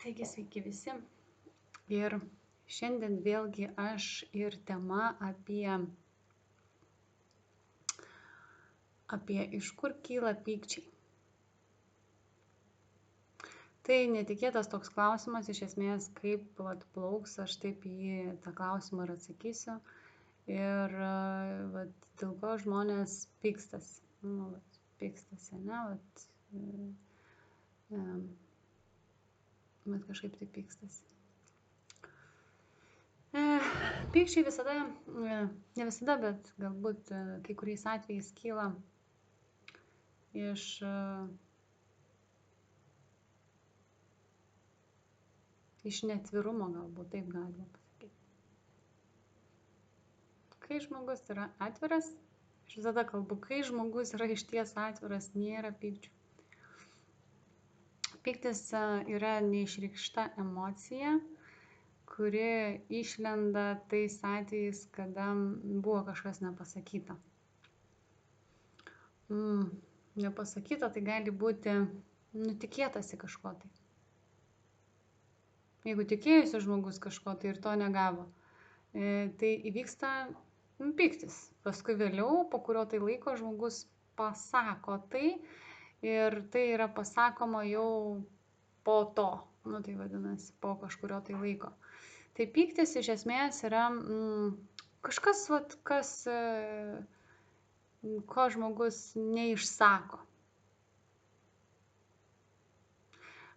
Taigi sveiki visi. Ir šiandien vėlgi aš ir tema apie iš kur kyla pykčiai. Tai netikėtas toks klausimas, iš esmės, kaip plauks, aš taip į tą klausimą ir atsakysiu. Ir dėl ko žmonės pykstasi. Pykstasi, ne? Bet kažkaip tai pykstasi. Pykčiai visada, ne visada, bet galbūt kai kuriais atvejais kyla iš netvirumo, galbūt taip galima pasakyti. Kai žmogus yra atviras, aš visada kalbu, kai žmogus yra išties atviras, nėra pykčių. Pyktis yra neišreikšta emocija, kuri išlenda tais atvejais, kada buvo kažkas nepasakyta. Nepasakyta tai gali būti tikėtasi kažko tai. Jeigu tikėjusi žmogus kažko tai ir to negavo, tai įvyksta pyktis. Paskui vėliau, po kurio tai laiko, žmogus pasako tai ir tai yra pasakoma jau po to, tai vadinasi, po kažkurio tai laiko. Tai pyktis iš esmės yra kažkas, ko žmogus neišsako.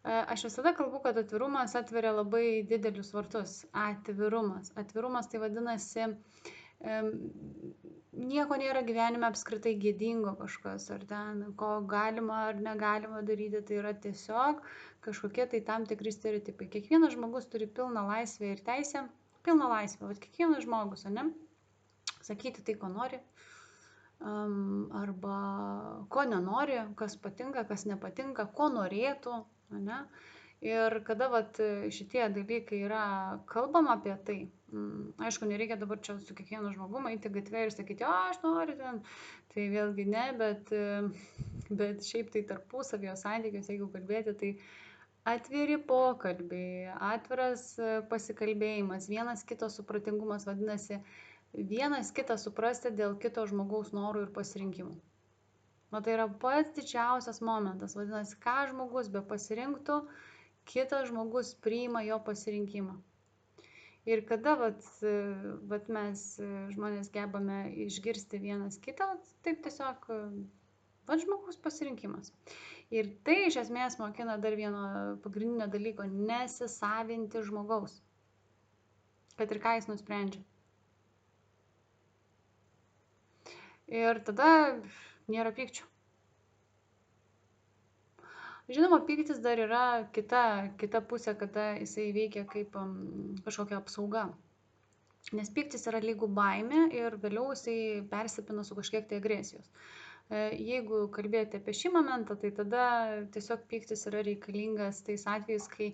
Aš visada kalbu, kad atvirumas atveria labai didelius vartus. Atvirumas tai vadinasi, nieko nėra gyvenime apskritai gėdingo kažkas, ar ten, ko galima ar negalima daryti, tai yra tiesiog kažkokie tai tam tikri stereotipai. Kiekvienas žmogus turi pilną laisvę ir teisę, kiekvienas žmogus, ne? Sakyti tai, ko nori, arba ko nenori, kas patinka, kas nepatinka, ko norėtų, ne? Ir kada šitie dalykai yra kalbama apie tai, aišku, nereikia dabar čia su kiekvienu žmogumu eiti gatvę ir sakyti, aš noriu ten, tai vėlgi ne, bet šiaip tai tarpusavio santykiuose, jeigu kalbėti, tai atviri pokalbiai, atviras pasikalbėjimas, vienas kito supratingumas, vadinasi, vienas kitą suprasti dėl kito žmogaus norų ir pasirinkimų. Tai yra pats didžiausias momentas, vadinasi, ką žmogus be pasirinktų, kitas žmogus priima jo pasirinkimą. Ir kada mes žmonės gebame išgirsti vienas kitą, taip tiesiog žmogaus pasirinkimas. Ir tai iš esmės mokina dar vieno pagrindinio dalyko - nesisavinti žmogaus, kad ir ką jis nusprendžia. Ir tada nėra pykčių. Žinoma, pyktis dar yra kita pusė, kada jisai veikia kaip kažkokia apsauga. Nes pyktis yra lygu baimė ir vėliau jisai persipina su kažkiek tai agresijos. Jeigu kalbėti apie šį momentą, tai tada tiesiog pyktis yra reikalingas tais atvejais, kai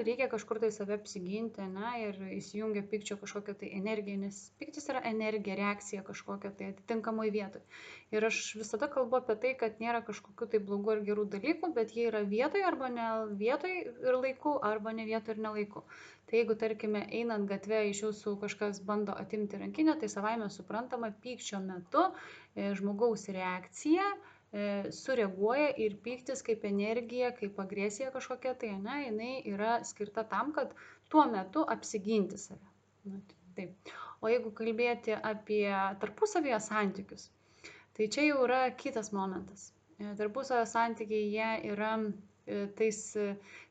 reikia kažkur tai save apsiginti, ir įsijungia pykčio kažkokia tai energija, nes pyktis yra energija, reakcija kažkokia tai atitinkamoj vietoj. Ir aš visada kalbu apie tai, kad nėra kažkokių tai blogų ar gerų dalykų, bet jie yra vietoj arba ne vietoj ir laiku, arba ne vietoj ir ne laiku. Tai jeigu, tarkime, einant gatve iš jūsų kažkas bando atimti rankinę, tai savaime suprantama, pykčio metu žmogaus reakcija sureaguoja ir pyktis kaip energija, kaip agresija kažkokia tai, jinai yra skirta tam, kad tuo metu apsiginti save. Taip. O jeigu kalbėti apie tarpusavio santykius, tai čia jau yra kitas momentas. Tarpusavio santykiai jie yra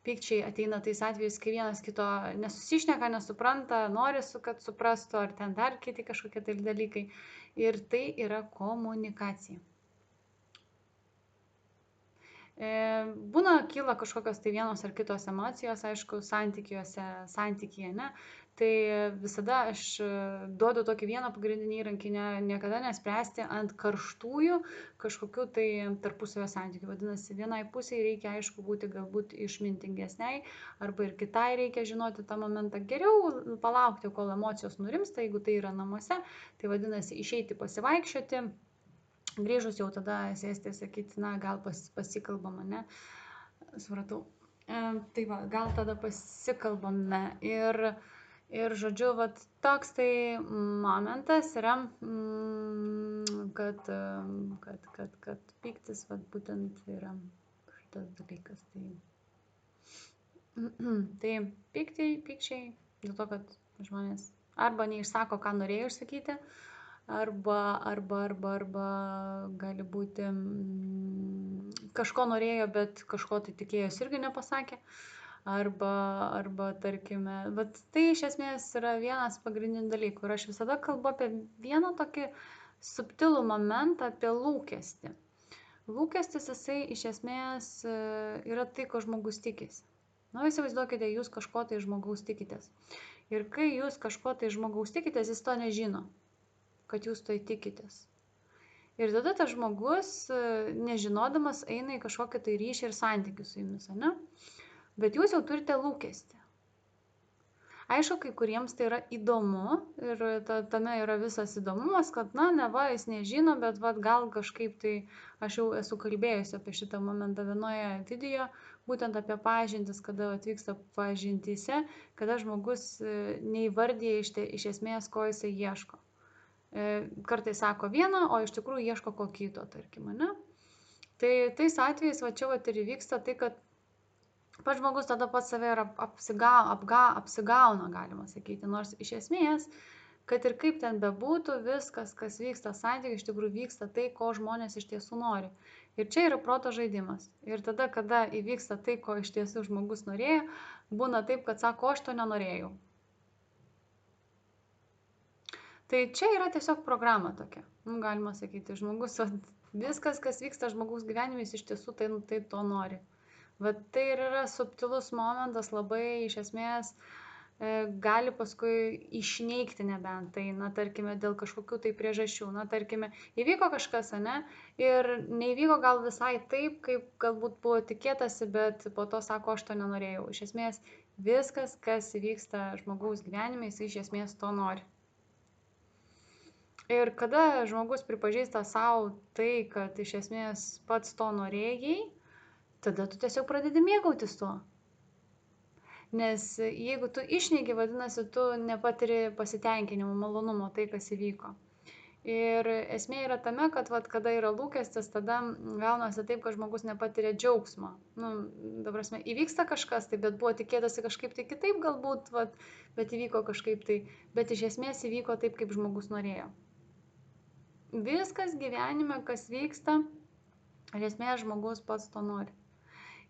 pykčiai ateina tais atvejais, kai vienas kito nesusišneka, nesupranta, nori, kad suprastų, ar ten dar kiti kažkokie tai dalykai. Ir tai yra komunikacija. Būna kyla kažkokios tai vienos ar kitos emocijos, aišku, santykyje, ne? Tai visada aš duodu tokį vieną pagrindinį įrankį, niekada nespręsti ant karštųjų kažkokių tai tarpusavio santykių. Vadinasi, vienai pusiai reikia, aišku, būti galbūt išmintingesniai, arba ir kitai reikia žinoti tą momentą. Geriau palaukti, kol emocijos nurimsta, jeigu tai yra namuose, tai vadinasi, išeiti pasivaikščioti. Grįžus jau tada sėsti ir sakyti, gal pasikalbama, ne? Supratau. Tai va, gal tada pasikalbame. Ir žodžiu, vat, toks tai momentas yra, kad pyktis, vat, būtent yra šitas dalykas. Tai pykčiai, dėl to, kad žmonės arba neišsako, ką norėjo išsakyti, arba gali būti kažko norėjo, bet kažko tai tikėjos irgi nepasakė. Arba tarkime, bet tai iš esmės yra vienas pagrindinių dalykų. Ir aš visada kalbu apie vieną tokį subtilų momentą, apie lūkestį. Lūkestis jisai iš esmės yra tai, ko žmogus tikisi. Na, įsivaizduokite, jūs kažko tai žmogaus tikitės. Ir kai jūs kažko tai žmogaus tikitės, jis to nežino, kad jūs to įtikitės. Ir tada tas žmogus, nežinodamas, eina į kažkokį tai ryšį ir santykių su jumis, ne? Bet jūs jau turite lūkestį. Aišku, kai kuriems tai yra įdomu ir tame yra visas įdomumas, kad, neva jis nežino, bet gal kažkaip tai aš jau esu kalbėjusi apie šitą momentą vienoje video, būtent apie pažintis, kada atvyksta pažintyse, kada žmogus neįvardyja iš esmės, ko jisai ieško. Kartais sako vieną, o iš tikrųjų ieško ko kito, tarkim, ne? Tai tais atvejais čia ir įvyksta tai, kad pats žmogus tada pats save ir apsigauna, galima sakyti, nors iš esmės, kad ir kaip ten bebūtų, viskas, kas vyksta santykiai, iš tikrųjų vyksta tai, ko žmonės iš tiesų nori. Ir čia yra proto žaidimas. Ir tada, kada įvyksta tai, ko iš tiesų žmogus norėjo, būna taip, kad sako, aš to nenorėjau. Tai čia yra tiesiog programa tokia, galima sakyti, žmogus, viskas, kas vyksta žmogaus gyvenime, iš tiesų tai to nori. Bet tai ir yra subtilus momentas, labai iš esmės gali paskui išneigti nebent tai, tarkime, dėl kažkokių tai priežasčių, tarkime, įvyko kažkas, ir neįvyko gal visai taip, kaip galbūt buvo tikėtasi, bet po to sako, aš to nenorėjau. Iš esmės, viskas, kas vyksta žmogaus gyvenime, jis iš esmės to nori. Ir kada žmogus pripažįsta savo tai, kad iš esmės pats to norėjai, tada tu tiesiog pradedi mėgautis tuo. Nes jeigu tu išneigi, vadinasi, tu nepatiri pasitenkinimo, malonumo tai, kas įvyko. Ir esmė yra tame, kad kada yra lūkestis, tada gaunasi taip, kad žmogus nepatiria džiaugsmo. Daprasme, įvyksta kažkas, tai, bet buvo tikėtasi kažkaip tai kitaip galbūt, bet įvyko kažkaip tai, bet iš esmės įvyko taip, kaip žmogus norėjo. Viskas gyvenime, kas vyksta, iš esmės žmogus pats to nori.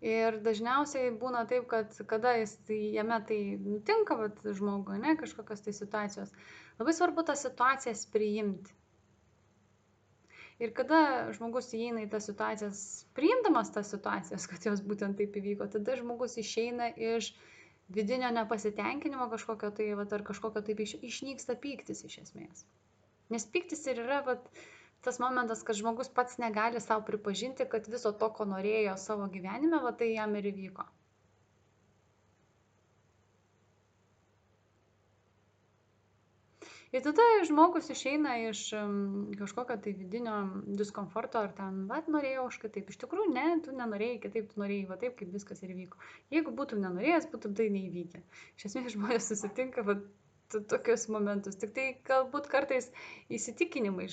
Ir dažniausiai būna taip, kad kada jame tai nutinka žmogui, kažkokios tai situacijos, labai svarbu tas situacijas priimti. Ir kada žmogus įeina į tas situacijas, priimdamas tas situacijas, kad jos būtent taip įvyko, tada žmogus išeina iš vidinio nepasitenkinimo kažkokio tai, ar kažkokio taip išnyksta pyktis iš esmės. Nes pyktis ir yra tas momentas, kad žmogus pats negali savo pripažinti, kad viso to, ko norėjo savo gyvenime, tai jam ir įvyko. Ir tada žmogus išeina iš kažkokio tai vidinio diskomforto, ar ten, norėjau aš kitaip. Iš tikrųjų, ne, tu nenorėjai kitaip, tu norėjai taip, kaip viskas ir įvyko. Jeigu būtum nenorėjęs, būtum tai neįvykę. Iš esmės žmonės susitinka, tokius momentus. Tik tai galbūt kartais įsitikinimai,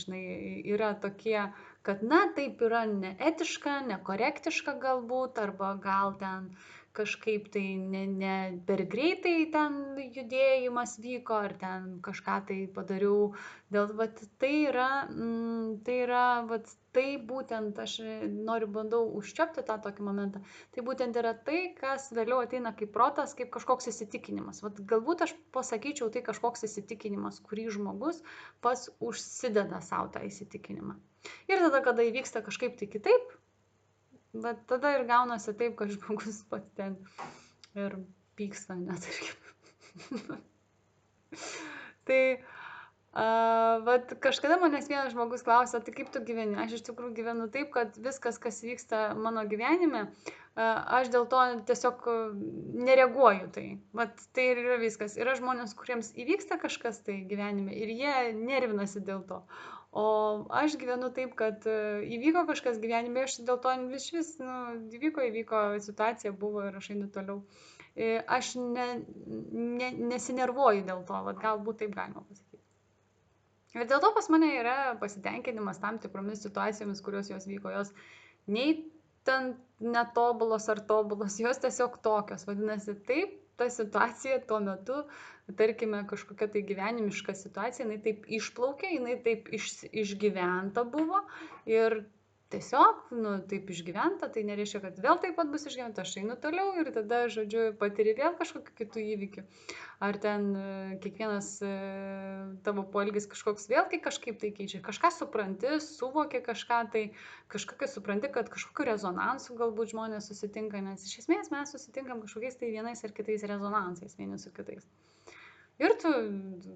yra tokie, kad, taip yra neetiška, nekorektiška galbūt, arba gal ten kažkaip tai ne per greitai ten judėjimas vyko, ar ten kažką tai padariau. Tai yra, tai būtent, aš bandau užčiopti tą tokį momentą, tai būtent yra tai, kas vėliau ateina kaip protas, kaip kažkoks įsitikinimas. Galbūt aš pasakyčiau tai kažkoks įsitikinimas, kurį žmogus pats užsideda savo tą įsitikinimą. Ir tada, kada įvyksta kažkaip tai kitaip, bet tada ir gaunasi taip, kad žmogus pats ten ir pyksta, netarkim. Tai kažkada manęs vienas žmogus klausė, tai kaip tu gyveni? Aš iš tikrųjų gyvenu taip, kad viskas, kas vyksta mano gyvenime, aš dėl to tiesiog nereaguoju tai. Tai ir yra viskas. Yra žmonės, kuriems įvyksta kažkas tai gyvenime ir jie nervinasi dėl to. O aš gyvenu taip, kad įvyko kažkas gyvenime, aš dėl to vis, įvyko, situacija buvo ir aš einu toliau. Aš nesinervuoju dėl to, vat, galbūt taip galima pasakyti. Ir dėl to pas mane yra pasitenkinimas tam tikromis situacijomis, kurios jos vyko, jos nei ten netobulos ar tobulos, jos tiesiog tokios. Vadinasi, taip, ta situacija tuo metu, tarkime, kažkokia tai gyvenimiška situacija, jinai taip išplaukė, jinai taip išgyventa buvo ir tiesiog, taip išgyventa, tai nereiškia, kad vėl taip pat bus išgyventa, aš einu toliau ir tada, žodžiu, patiri vėl kažkokių kitų įvykių. Ar ten kiekvienas tavo poelgis kažkoks vėl tai kažkaip tai keičia. Kažką supranti, suvoki kažką, tai kažkokia supranti, kad kažkokiu rezonansu galbūt žmonės susitinka, nes iš esmės mes susitinkam kažkokiais tai vienais ar kitais rezonansais vieni su kitais. Ir tu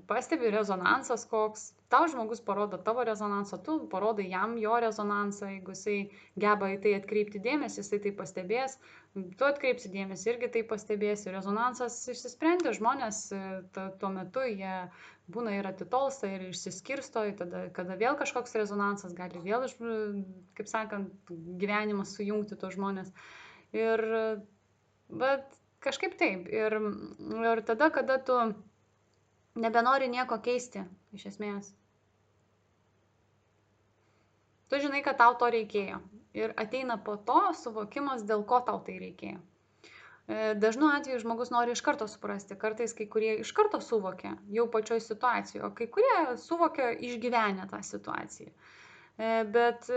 pastebi rezonansas koks, tau žmogus parodo tavo rezonansą, tu parodai jam jo rezonansą, jeigu jisai geba į tai atkreipti dėmesį, jisai tai pastebės, tu atkreipsi dėmesį, irgi tai pastebėsi, rezonansas išsisprendė, žmonės tuo metu jie būna ir atitolsta, ir išsiskirsto, tada, kada vėl kažkoks rezonansas gali vėl, kaip sakant, gyvenimas sujungti tos žmonės. Bet kažkaip taip, ir tada, kada tu nebenori nieko keisti, iš esmės. Tu žinai, kad tau to reikėjo. Ir ateina po to suvokimas, dėl ko tau tai reikėjo. Dažnu atveju žmogus nori iš karto suprasti. Kartais kai kurie iš karto suvokia jau pačioj situacijoje, o kai kurie suvokia išgyvenę tą situaciją. Bet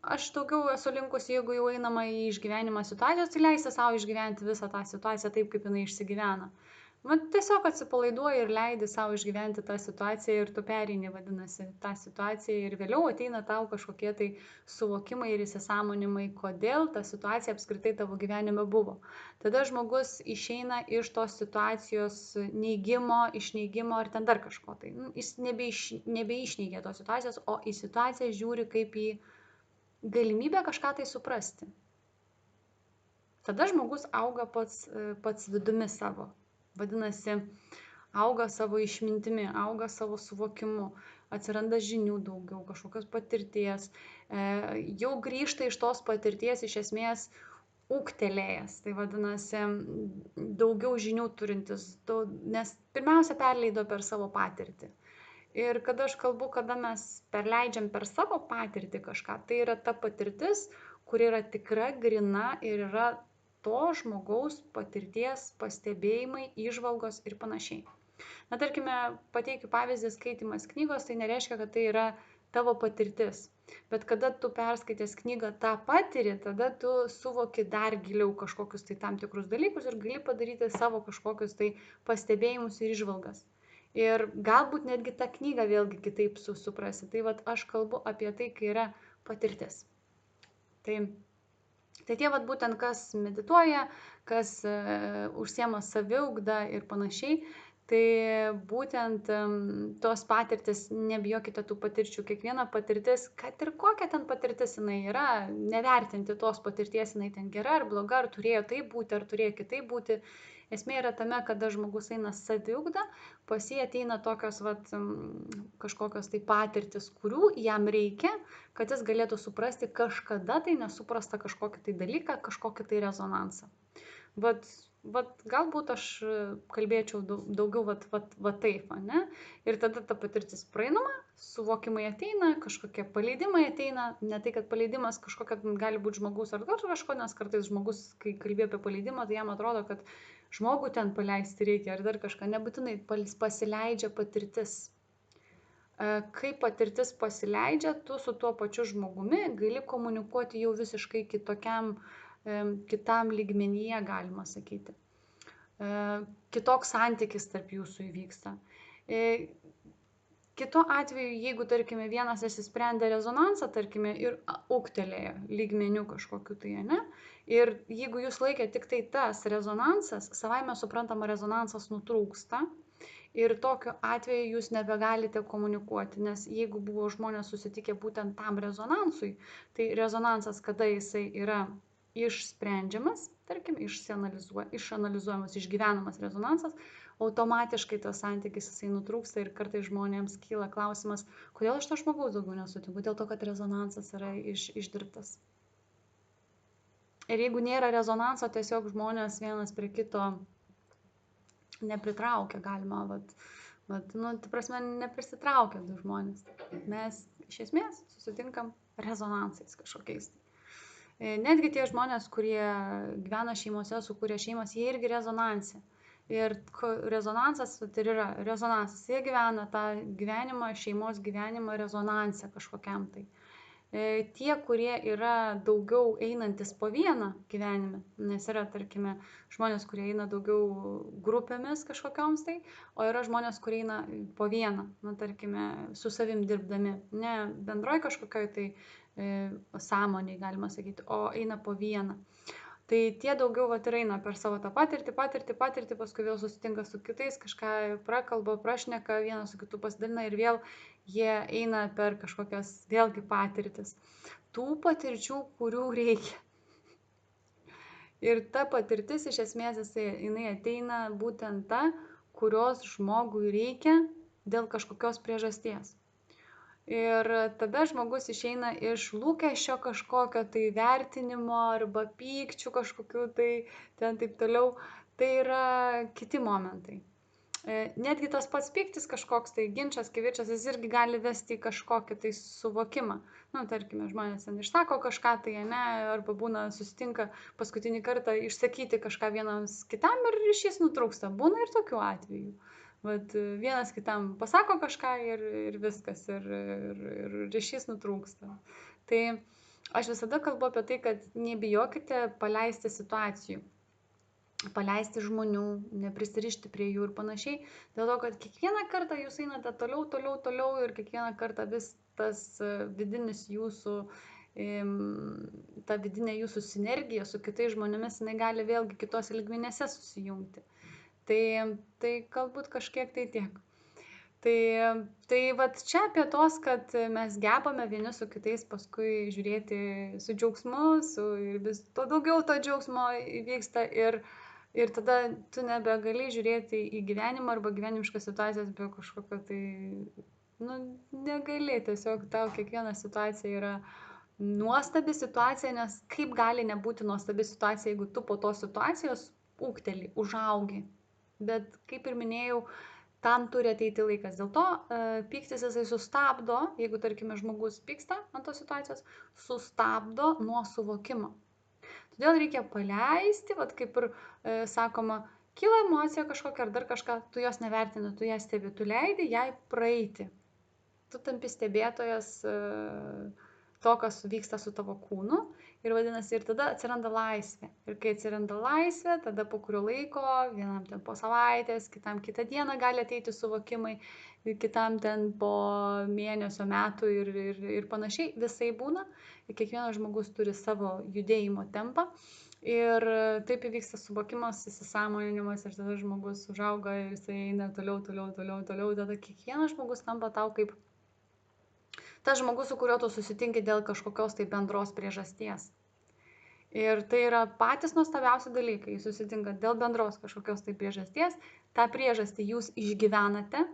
aš daugiau esu linkusi, jeigu jau einama į išgyvenimą situacijos, tai leisti savo išgyventi visą tą situaciją taip, kaip jinai išsigyvena. Tiesiog atsipalaiduoji ir leidi savo išgyventi tą situaciją ir tu pereini, vadinasi, tą situaciją ir vėliau ateina tau kažkokie tai suvokimai ir įsisąmonimai, kodėl ta situacija apskritai tavo gyvenime buvo. Tada žmogus išeina iš tos situacijos neigimo, išneigimo ar ten dar kažko. Tai jis nebeišneigia tos situacijos, o į situaciją žiūri kaip į galimybę kažką tai suprasti. Tada žmogus auga pats vidumi savo. Vadinasi, auga savo išmintimi, auga savo suvokimu, atsiranda žinių daugiau, kažkokios patirties, jau grįžta iš tos patirties iš esmės ūgtelėjęs, tai vadinasi, daugiau žinių turintis, nes pirmiausia perleido per savo patirtį. Ir kada aš kalbu, kada mes perleidžiam per savo patirtį kažką, tai yra ta patirtis, kuri yra tikra, grina ir yra to žmogaus patirties, pastebėjimai, įžvalgos ir panašiai. Na, tarkime, pateikiu pavyzdį, skaitimas knygos, tai nereiškia, kad tai yra tavo patirtis. Bet kada tu perskaitęs knygą tą patiri, tada tu suvoki dar giliau kažkokius tai tam tikrus dalykus ir gali padaryti savo kažkokius tai pastebėjimus ir įžvalgas. Ir galbūt netgi tą knygą vėlgi kitaip suprasi. Tai vat aš kalbu apie tai, kai yra patirtis. Tai tie vat būtent kas medituoja, kas užsiema saviugda ir panašiai, tai būtent tos patirtis, nebijokite tų patirčių, kiekviena patirtis, kad ir kokia ten patirtis jinai yra, nevertinti tos patirties, jinai ten gera ar bloga, ar turėjo taip būti, ar turėjo kitaip būti. Esmė yra tame, kada žmogus eina saviugda, pas jį ateina tokios kažkokios tai patirtis, kurių jam reikia, kad jis galėtų suprasti kažkada tai nesuprasta kažkokį tai dalyką, kažkokį tai rezonansą. Galbūt aš kalbėčiau daugiau taip, ne? Ir tada ta patirtis praeinama, suvokimai ateina, kažkokie paleidimai ateina, ne tai, kad paleidimas kažkokia gali būti žmogus ar dar kažko, nes kartais žmogus, kai kalbėjo apie paleidimą, tai jam atrodo, kad žmogų ten paleisti reikia ar dar kažką, nebūtinai pasileidžia patirtis. Kai patirtis pasileidžia, tu su tuo pačiu žmogumi gali komunikuoti jau visiškai kitam lygmenyje, galima sakyti. Kitoks santykis tarp jūsų įvyksta. Kitu atveju, jeigu, tarkime, vienas įsisprendė rezonansą, tarkime, ir ūgtelėjo lygmenių kažkokiu tai, ne? Ir jeigu jūs laikė tik tai tas rezonansas, savaime suprantama rezonansas nutrūksta ir tokiu atveju jūs nebegalite komunikuoti, nes jeigu buvo žmonės susitikę būtent tam rezonansui, tai rezonansas, kada jisai yra išsprendžiamas, tarkim, išanalizuojamas, išgyvenamas rezonansas, automatiškai tas santykis jisai nutrūksta ir kartais žmonėms kyla klausimas, kodėl aš to žmogaus daugiau nesutinku, dėl to, kad rezonansas yra išdirbtas. Ir jeigu nėra rezonanso, tiesiog žmonės vienas prie kito nepritraukia, galima, ta prasme, neprisitraukia du žmonės. Mes iš esmės susitinkam rezonansais kažkokiais. Netgi tie žmonės, kurie gyvena šeimose, sukūrė šeimas, jie irgi rezonanse. Ir rezonansas tai yra rezonansas. Jie gyvena tą gyvenimą, šeimos gyvenimą rezonanse kažkokiam tai. Tie, kurie yra daugiau einantis po vieną gyvenime, nes yra, tarkime, žmonės, kurie eina daugiau grupėmis kažkokioms tai, o yra žmonės, kurie eina po vieną, tarkime, su savim dirbdami, ne bendroj kažkokioj tai sąmoniai, galima sakyti, o eina po vieną. Tai tie daugiau ir eina per savo tą patirtį, paskui vėl susitinka su kitais, kažką prakalba, prašneka, vienas su kitu pasidalina ir vėl jie eina per kažkokias vėlgi patirtis. Tų patirčių, kurių reikia. Ir ta patirtis iš esmės jinai ateina būtent ta, kurios žmogui reikia dėl kažkokios priežasties. Ir tada žmogus išeina iš lūkesčio kažkokio tai vertinimo arba pykčių kažkokių tai ten taip toliau. Tai yra kiti momentai. Netgi tas pats pyktis kažkoks tai ginčas, kivirčas, jis irgi gali vesti į kažkokį tai suvokimą. Tarkime, žmonės ten išsako kažką tai, ne, arba būna susitinka paskutinį kartą išsakyti kažką vienas kitam ir ryšys nutrūksta. Būna ir tokių atvejų. Vienas kitam pasako kažką ir viskas, ir ryšys nutrūksta. Tai aš visada kalbu apie tai, kad nebijokite paleisti situacijų, paleisti žmonių, neprisirišti prie jų ir panašiai, dėl to, kad kiekvieną kartą jūs einate toliau ir kiekvieną kartą vis tas vidinis jūsų, ta vidinė jūsų sinergija su kitais žmonėmis, jinai gali vėlgi kitose lygmenėse susijungti. Tai galbūt kažkiek tai tiek. Tai čia apie tos, kad mes gebame vieni su kitais paskui žiūrėti su džiaugsmu, ir vis to daugiau to džiaugsmo įvyksta ir tada tu nebegali žiūrėti į gyvenimą arba gyvenimiškas situacijas be kažkokio tai, negali, tiesiog tau kiekviena situacija yra nuostabi situacija, nes kaip gali nebūti nuostabi situacija, jeigu tu po tos situacijos ūgteli, užaugi. Bet, kaip ir minėjau, tam turi ateiti laikas. Dėl to pyktis jisai sustabdo, jeigu, tarkime, žmogus pyksta ant tos situacijos, sustabdo nuo suvokimo. Todėl reikia paleisti, kaip ir sakoma, kyla emocija kažkokia ar dar kažką, tu jos nevertini, tu ją stebi, tu leidi jai praeiti. Tu tampi stebėtojas to, kas vyksta su tavo kūnu ir vadinasi, ir tada atsiranda laisvė. Ir kai atsiranda laisvė, tada po kurio laiko, vienam ten po savaitės, kitam kitą dieną gali ateiti suvokimai, kitam ten po mėnesio, metų ir panašiai, visai būna. Ir kiekvienas žmogus turi savo judėjimo tempą. Ir taip įvyksta suvokimas, įsisąmoninimas ir tada žmogus užauga ir jisai eina toliau. Tada kiekvienas žmogus tampa tau kaip tas žmogus, su kuriuo tu susitinki dėl kažkokios tai bendros priežasties. Ir tai yra patys nuostabiausi dalykai, jūs susitinkat dėl bendros kažkokios tai priežasties, tą priežastį jūs išgyvenate,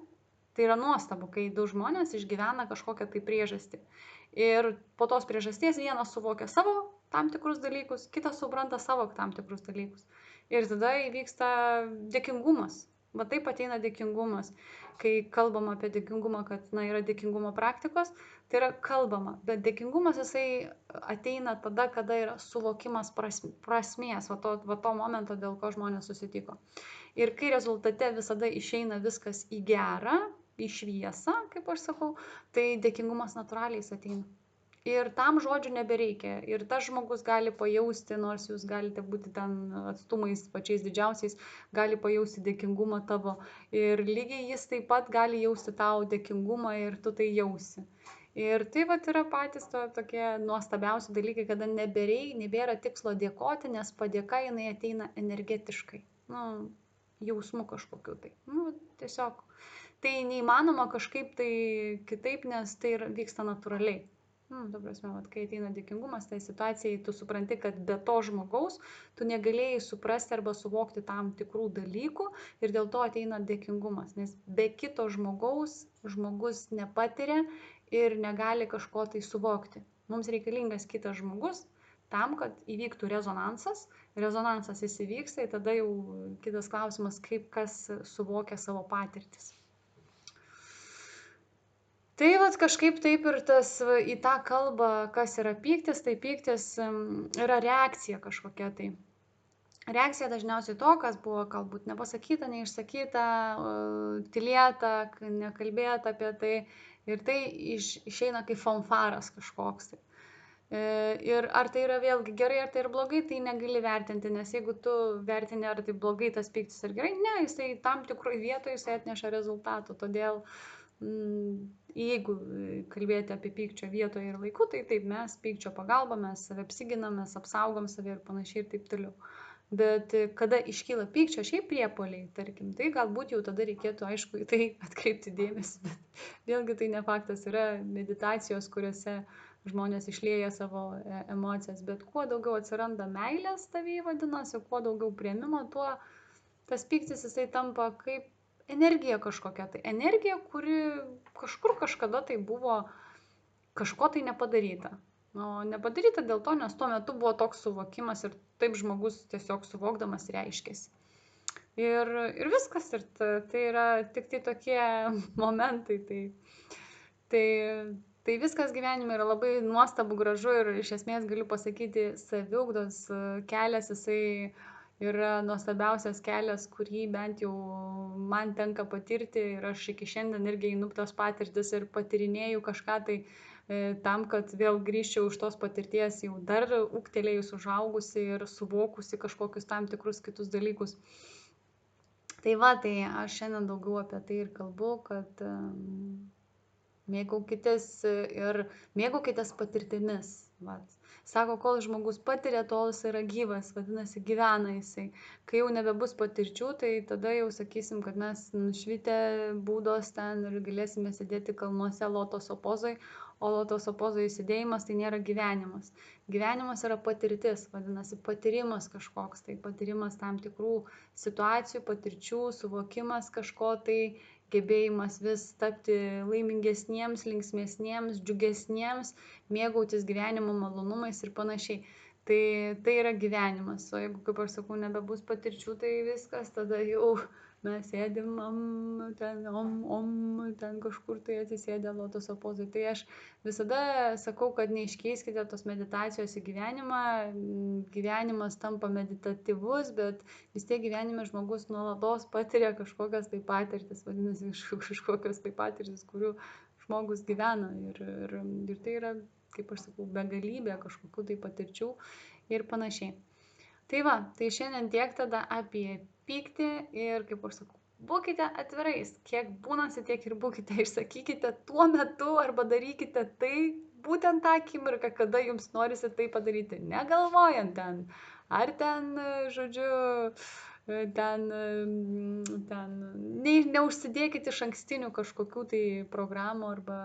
tai yra nuostabu, kai du žmonės išgyvena kažkokią tai priežastį. Ir po tos priežasties vienas suvokia savo tam tikrus dalykus, kitas supranta savo tam tikrus dalykus. Ir tada įvyksta dėkingumas. Taip ateina dėkingumas. Kai kalbama apie dėkingumą, kad yra dėkingumo praktikos, tai yra kalbama, bet dėkingumas jisai ateina tada, kada yra suvokimas prasmės, to momento, dėl ko žmonės susitiko. Ir kai rezultate visada išeina viskas į gerą, į šviesą, kaip aš sakau, tai dėkingumas natūraliai ateina. Ir tam žodžių nebereikia. Ir tas žmogus gali pajausti, nors jūs galite būti ten atstumais pačiais didžiausiais, gali pajausti dėkingumą tavo. Ir lygiai jis taip pat gali jausti tau dėkingumą ir tu tai jausi. Ir tai yra patys tokie nuostabiausi dalykai, kada nebėra tikslo dėkoti, nes padėka jinai ateina energetiškai. Jausmu kažkokiu tai. Tiesiog. Tai neįmanoma kažkaip tai kitaip, nes tai vyksta natūraliai. Ta prasme, kai ateina dėkingumas, tai situacijai tu supranti, kad be to žmogaus tu negalėjai suprasti arba suvokti tam tikrų dalykų ir dėl to ateina dėkingumas, nes be kito žmogus nepatiria ir negali kažko tai suvokti. Mums reikalingas kitas žmogus tam, kad įvyktų rezonansas. Rezonansas įvyksta, tai tada jau kitas klausimas, kaip kas suvokia savo patirtis. Tai vat kažkaip taip ir į tą kalbą, kas yra pyktis, tai pyktis yra reakcija kažkokia tai. Reakcija dažniausiai to, kas buvo galbūt nepasakyta, neišsakyta, tylėta, nekalbėta apie tai. Ir tai išeina kaip fanfaras kažkoks. Ir ar tai yra vėlgi gerai, ar tai yra blogai, tai negali vertinti, nes jeigu tu vertini, ar tai blogai tas pyktis ar gerai, ne, jisai tam tikroje vietoje jisai atneša rezultatų. Todėl jeigu kalbėti apie pykčio vietoje ir laiku, tai taip, mes pykčio pagalba, mes save apsiginam, mes apsaugom save ir panašiai ir taip toliau. Bet kada iškyla pykčio šiaip priepuoliai, tarkim, tai galbūt jau tada reikėtų, aišku, į tai atkreipti dėmesį, bet vėlgi tai ne faktas, yra meditacijos, kuriuose žmonės išlieja savo emocijas, bet kuo daugiau atsiranda meilės tavyje vadinasi, kuo daugiau priėmimo, tuo tas pyktis jisai tampa kaip energija kažkokia, tai energija, kuri kažkur kažkada tai buvo kažko tai nepadaryta. O nepadaryta dėl to, nes tuo metu buvo toks suvokimas ir taip žmogus tiesiog suvokdamas reiškėsi. Ir viskas, ir tai yra tik tai tokie momentai. Tai viskas gyvenime yra labai nuostabu, gražu ir iš esmės galiu pasakyti, saviugdos kelias jisai yra nuostabiausias kelias, kurį bent jau man tenka patirti ir aš iki šiandien irgi einu tos patirtis ir patirinėju kažką tai tam, kad vėl grįžčiau iš tos patirties jau dar ūgtelėjus, užaugusi ir suvokusi kažkokius tam tikrus kitus dalykus. Tai tai aš šiandien daugiau apie tai ir kalbu, kad mėgaukitės patirtimis. Sako, kol žmogus patiria, tol jis yra gyvas, vadinasi, gyvena jisai. Kai jau nebebus patirčių, tai tada jau sakysim, kad mes nušvitę būdos ten ir galėsime sėdėti kalnuose lotoso pozoj, o lotoso pozoj sėdėjimas tai nėra gyvenimas. Gyvenimas yra patirtis, vadinasi, patyrimas kažkoks, tai patyrimas tam tikrų situacijų, patirčių, suvokimas kažko tai, gebėjimas vis tapti laimingesniems, linksmesniems, džiugesniems, mėgautis gyvenimo malonumais ir panašiai. Tai yra gyvenimas, o jeigu, kaip aš sakau, nebebus patirčių, tai viskas, tada jau mes sėdim ten kažkur tai atsisėdę lotoso pozoj. Tai aš visada sakau, kad neiškeiskite tos meditacijos į gyvenimą. Gyvenimas tampa meditatyvus, bet vis tiek gyvenime žmogus nuolatos patiria kažkokias tai patirtis, vadinasi, kažkokias tai patirtis, kurių žmogus gyvena. Ir tai yra, kaip aš sakau, begalybė kažkokių tai patirčių ir panašiai. Tai šiandien tiek tada apie pyktį ir, kaip aš sakau, būkite atvirais, kiek būnasi, tiek ir būkite, išsakykite tuo metu arba darykite tai būtent tą akimirką, kada jums norisi tai padaryti, negalvojant ten, ar ten, žodžiu, neužsidėkit iš ankstinių kažkokių tai programų arba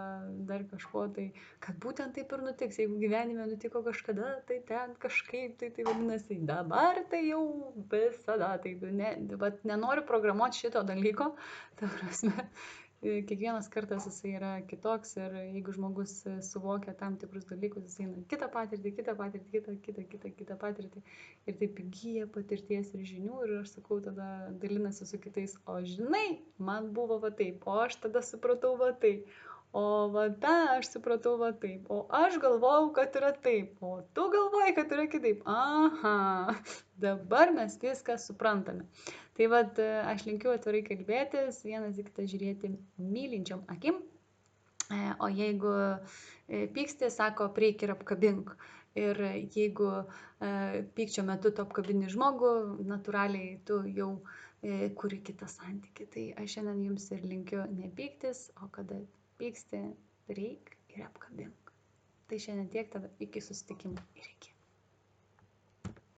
dar kažko tai, kad būtent taip ir nutiks. Jeigu gyvenime nutiko kažkada, tai ten kažkaip tai vadinasi, dabar tai jau visada. Tai nenoriu programuoti šito dalyko, ta prasme. Kiekvienas kartas jisai yra kitoks ir jeigu žmogus suvokia tam tikrus dalykus, jisai eina kitą patirtį ir taip įgyja patirties ir žinių ir aš sakau, tada dalinasi su kitais, o žinai, man buvo taip, o aš tada supratau taip, o aš supratau taip, o aš galvojau, kad yra taip, o tu galvoji, kad yra kitaip, aha, dabar mes viską suprantame. Tai aš linkiu atvirai kalbėtis, vienas į kitą žiūrėti mylinčiom akim, o jeigu pyksti, sako, prieik ir apkabink. Ir jeigu pykčio metu tu apkabini žmogų, natūraliai tu jau kuri kitą santykį. Tai aš šiandien jums ir linkiu nepyktis, o kada pyksti, prieik ir apkabink. Tai šiandien tiek, tada iki susitikimų ir iki.